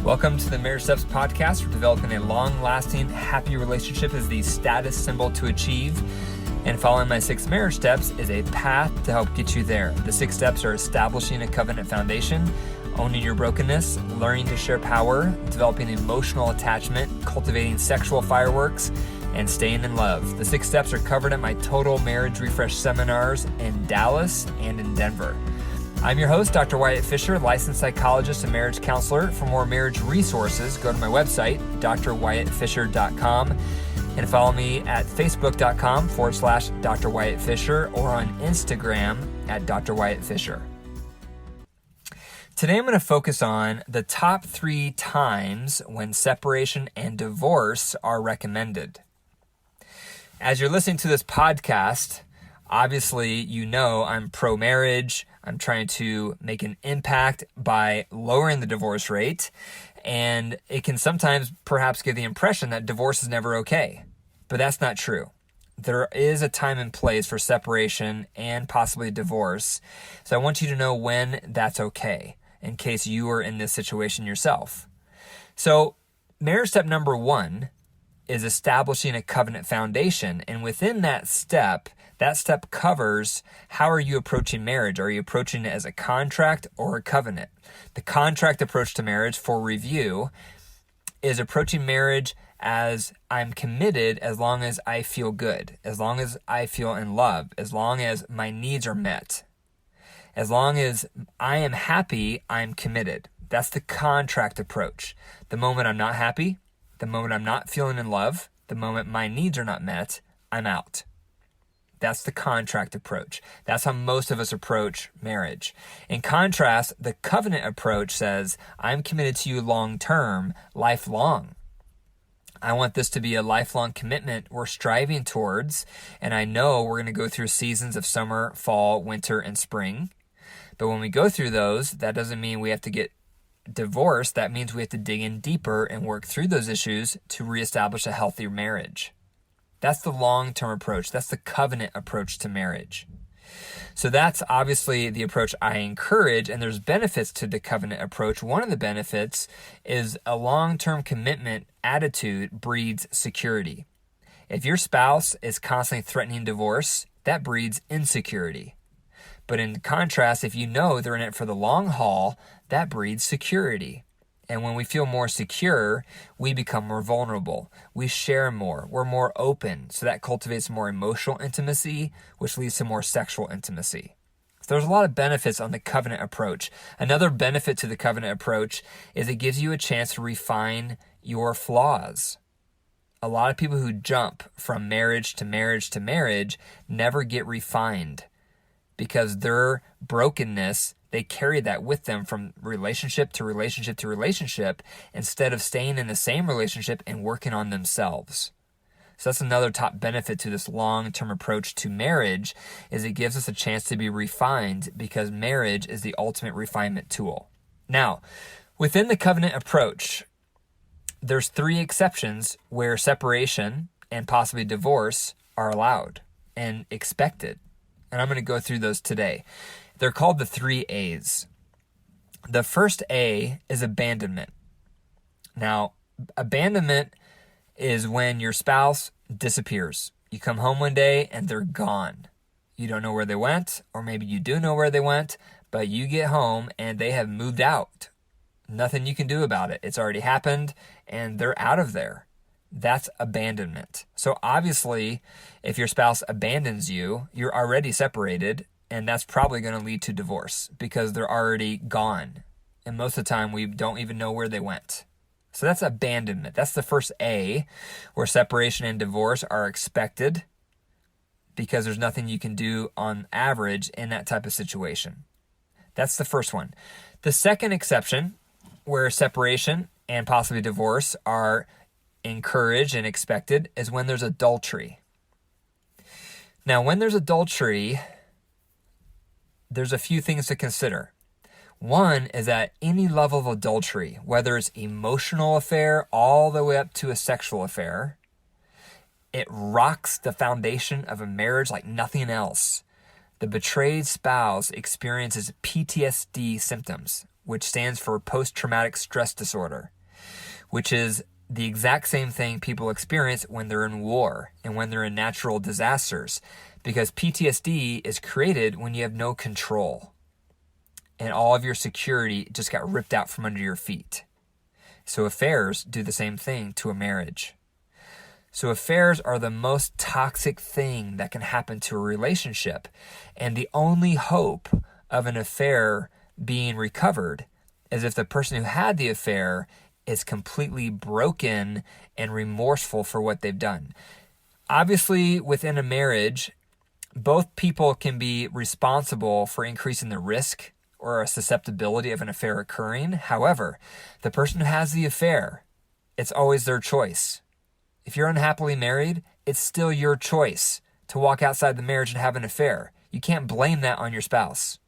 Welcome to the Marriage Steps podcast. We're developing a long-lasting, happy relationship as the status symbol to achieve. And following my 6 marriage steps is a path to help get you there. The 6 steps are establishing a covenant foundation, owning your brokenness, learning to share power, developing emotional attachment, cultivating sexual fireworks, and staying in love. The 6 steps are covered at my Total Marriage Refresh seminars in Dallas and in Denver. I'm your host, Dr. Wyatt Fisher, licensed psychologist and marriage counselor. For more marriage resources, go to my website, drwyattfisher.com, and follow me at facebook.com/Dr. Wyatt Fisher or on Instagram at Dr. Wyatt Fisher. Today I'm going to focus on the top 3 times when separation and divorce are recommended. As you're listening to this podcast, obviously you know I'm pro-marriage. I'm trying to make an impact by lowering the divorce rate, and it can sometimes perhaps give the impression that divorce is never okay, but that's not true. There is a time and place for separation and possibly divorce, so I want you to know when that's okay, in case you are in this situation yourself. So marriage step number 1 is establishing a covenant foundation, and within that step covers how are you approaching marriage. Are you approaching it as a contract or a covenant? The contract approach to marriage, for review, is approaching marriage as I'm committed as long as I feel good, as long as I feel in love, as long as my needs are met. As long as I am happy, I'm committed. That's the contract approach. The moment I'm not happy, the moment I'm not feeling in love, the moment my needs are not met, I'm out. That's the contract approach. That's how most of us approach marriage. In contrast, the covenant approach says, I'm committed to you long-term, lifelong. I want this to be a lifelong commitment we're striving towards, and I know we're going to go through seasons of summer, fall, winter, and spring. But when we go through those, that doesn't mean we have to get divorced. That means we have to dig in deeper and work through those issues to reestablish a healthier marriage. That's the long-term approach. That's the covenant approach to marriage. So that's obviously the approach I encourage, and there's benefits to the covenant approach. One of the benefits is a long-term commitment attitude breeds security. If your spouse is constantly threatening divorce, that breeds insecurity. But in contrast, if you know they're in it for the long haul, that breeds security. And when we feel more secure, we become more vulnerable. We share more. We're more open. So that cultivates more emotional intimacy, which leads to more sexual intimacy. So there's a lot of benefits on the covenant approach. Another benefit to the covenant approach is it gives you a chance to refine your flaws. A lot of people who jump from marriage to marriage to marriage never get refined because their brokenness, they carry that with them from relationship to relationship to relationship instead of staying in the same relationship and working on themselves. So that's another top benefit to this long-term approach to marriage is it gives us a chance to be refined because marriage is the ultimate refinement tool. Now, within the covenant approach, there's 3 exceptions where separation and possibly divorce are allowed and expected. And I'm going to go through those today. They're called the 3 A's. The first A is abandonment. Now, abandonment is when your spouse disappears. You come home one day and they're gone. You don't know where they went, or maybe you do know where they went, but you get home and they have moved out. Nothing you can do about it. It's already happened and they're out of there. That's abandonment. So obviously, if your spouse abandons you, you're already separated. And that's probably going to lead to divorce because they're already gone. And most of the time, we don't even know where they went. So that's abandonment. That's the first A, where separation and divorce are expected because there's nothing you can do on average in that type of situation. That's the first one. The second exception, where separation and possibly divorce are encouraged and expected, is when there's adultery. Now, when there's adultery, there's a few things to consider. One is that any level of adultery, whether it's emotional affair all the way up to a sexual affair, it rocks the foundation of a marriage like nothing else. The betrayed spouse experiences PTSD symptoms, which stands for post-traumatic stress disorder, which is the exact same thing people experience when they're in war and when they're in natural disasters, because PTSD is created when you have no control and all of your security just got ripped out from under your feet. So affairs do the same thing to a marriage. So affairs are the most toxic thing that can happen to a relationship. And the only hope of an affair being recovered is if the person who had the affair is completely broken and remorseful for what they've done. Obviously, within a marriage, both people can be responsible for increasing the risk or a susceptibility of an affair occurring. However, the person who has the affair, it's always their choice. If you're unhappily married, it's still your choice to walk outside the marriage and have an affair. You can't blame that on your spouse.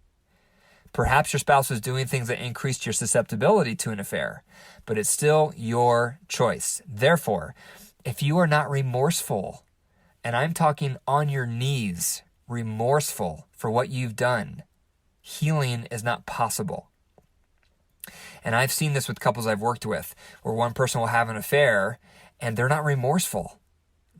Perhaps your spouse was doing things that increased your susceptibility to an affair, but it's still your choice. Therefore, if you are not remorseful, and I'm talking on your knees, remorseful for what you've done, healing is not possible. And I've seen this with couples I've worked with, where one person will have an affair and they're not remorseful.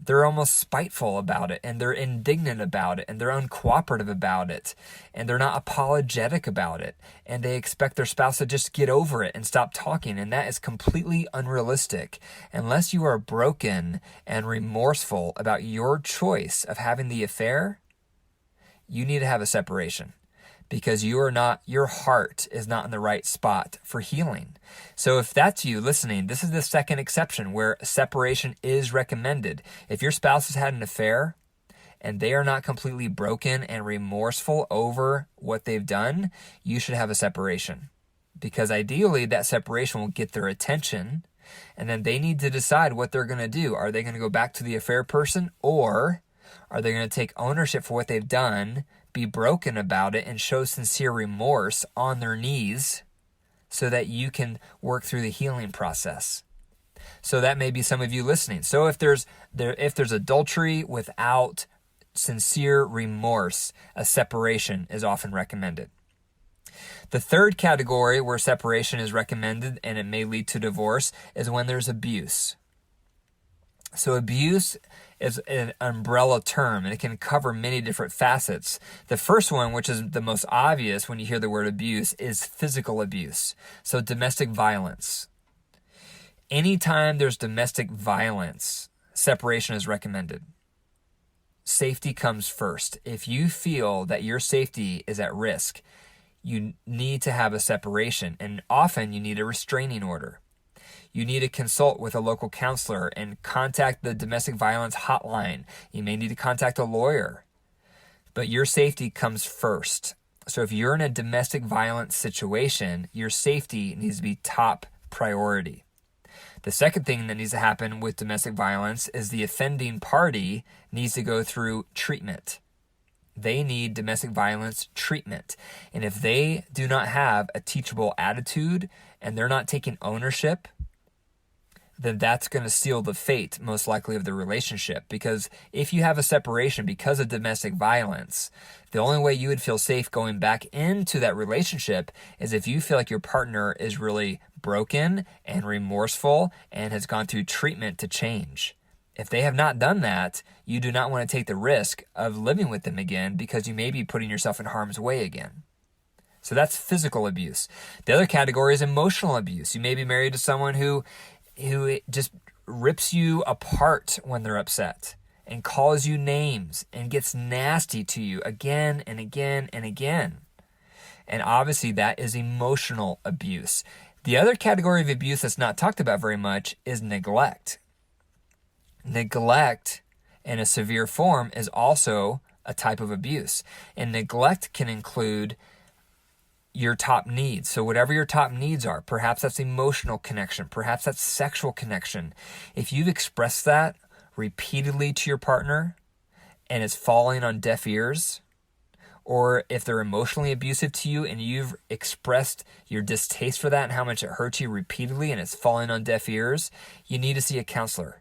They're almost spiteful about it, and they're indignant about it, and they're uncooperative about it, and they're not apologetic about it, and they expect their spouse to just get over it and stop talking, and that is completely unrealistic. Unless you are broken and remorseful about your choice of having the affair, you need to have a separation, because your heart is not in the right spot for healing. So if that's you listening, this is the second exception where separation is recommended. If your spouse has had an affair and they are not completely broken and remorseful over what they've done, you should have a separation, because ideally that separation will get their attention, and then they need to decide what they're going to do. Are they going to go back to the affair person, or are they going to take ownership for what they've done, be broken about it, and show sincere remorse on their knees so that you can work through the healing process? So that may be some of you listening. So if there's adultery without sincere remorse, a separation is often recommended. The third category where separation is recommended and it may lead to divorce is when there's abuse. So abuse is an umbrella term, and it can cover many different facets. The first one, which is the most obvious when you hear the word abuse, is physical abuse. So domestic violence. Anytime there's domestic violence, separation is recommended. Safety comes first. If you feel that your safety is at risk, you need to have a separation, and often you need a restraining order. You need to consult with a local counselor and contact the domestic violence hotline. You may need to contact a lawyer, but your safety comes first. So if you're in a domestic violence situation, your safety needs to be top priority. The second thing that needs to happen with domestic violence is the offending party needs to go through treatment. They need domestic violence treatment. And if they do not have a teachable attitude and they're not taking ownership, then that's going to seal the fate, most likely, of the relationship. Because if you have a separation because of domestic violence, the only way you would feel safe going back into that relationship is if you feel like your partner is really broken and remorseful and has gone through treatment to change. If they have not done that, you do not want to take the risk of living with them again, because you may be putting yourself in harm's way again. So that's physical abuse. The other category is emotional abuse. You may be married to someone who just rips you apart when they're upset and calls you names and gets nasty to you again and again and again. And obviously that is emotional abuse. The other category of abuse that's not talked about very much is neglect. Neglect in a severe form is also a type of abuse. And neglect can include your top needs. So whatever your top needs are, perhaps that's emotional connection, perhaps that's sexual connection. If you've expressed that repeatedly to your partner and it's falling on deaf ears, or if they're emotionally abusive to you and you've expressed your distaste for that and how much it hurts you repeatedly and it's falling on deaf ears, you need to see a counselor.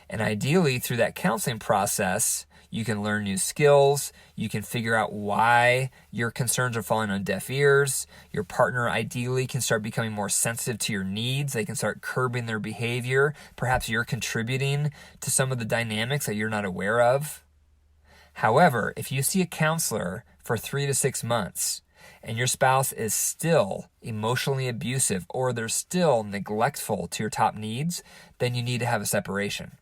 And ideally, through that counseling process, You can learn new skills. You can figure out why your concerns are falling on deaf ears. Your partner ideally can start becoming more sensitive to your needs. They can start curbing their behavior. Perhaps you're contributing to some of the dynamics that you're not aware of. However, if you see a counselor for 3 to 6 months and your spouse is still emotionally abusive or they're still neglectful to your top needs, then you need to have a separation.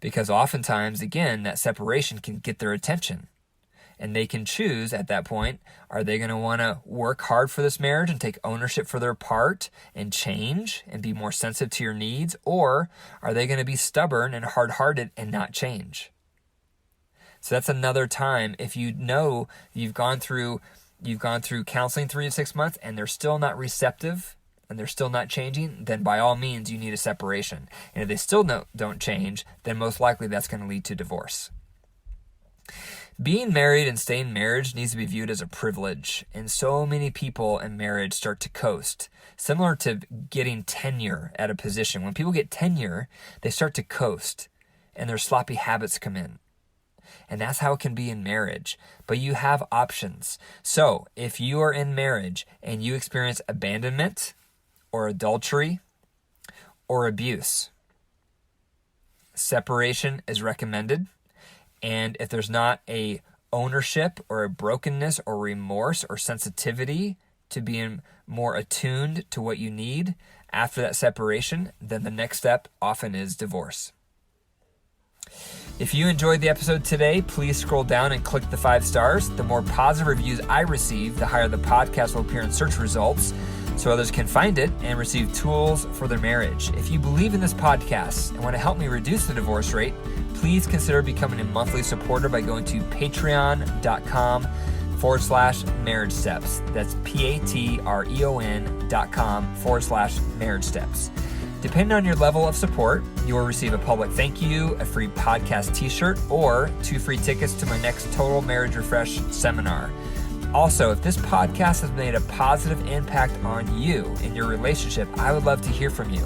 Because oftentimes, again, that separation can get their attention. And they can choose at that point, are they going to want to work hard for this marriage and take ownership for their part and change and be more sensitive to your needs? Or are they going to be stubborn and hard-hearted and not change? So that's another time, if you know you've gone through counseling 3 to 6 months and they're still not receptive and they're still not changing, then by all means you need a separation. And if they still don't change, then most likely that's going to lead to divorce. Being married and staying in marriage needs to be viewed as a privilege, and so many people in marriage start to coast. Similar to getting tenure at a position. When people get tenure, they start to coast and their sloppy habits come in. And that's how it can be in marriage. But you have options. So if you are in marriage and you experience abandonment or adultery or abuse, separation is recommended. And if there's not a ownership or a brokenness or remorse or sensitivity to being more attuned to what you need after that separation, then the next step often is divorce. If you enjoyed the episode today, please scroll down and click the 5 stars. The more positive reviews I receive, the higher the podcast will appear in search results so others can find it and receive tools for their marriage. If you believe in this podcast and want to help me reduce the divorce rate, please consider becoming a monthly supporter by going to patreon.com/marriage steps. That's patreon.com/marriage steps. Depending on your level of support, you will receive a public thank you, a free podcast t-shirt, or 2 free tickets to my next Total Marriage Refresh seminar. Also, if this podcast has made a positive impact on you in your relationship, I would love to hear from you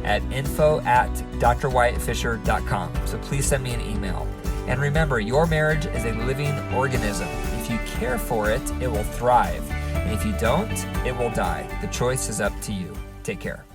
at info@drwyattfisher.com. So please send me an email. And remember, your marriage is a living organism. If you care for it, it will thrive. And if you don't, it will die. The choice is up to you. Take care.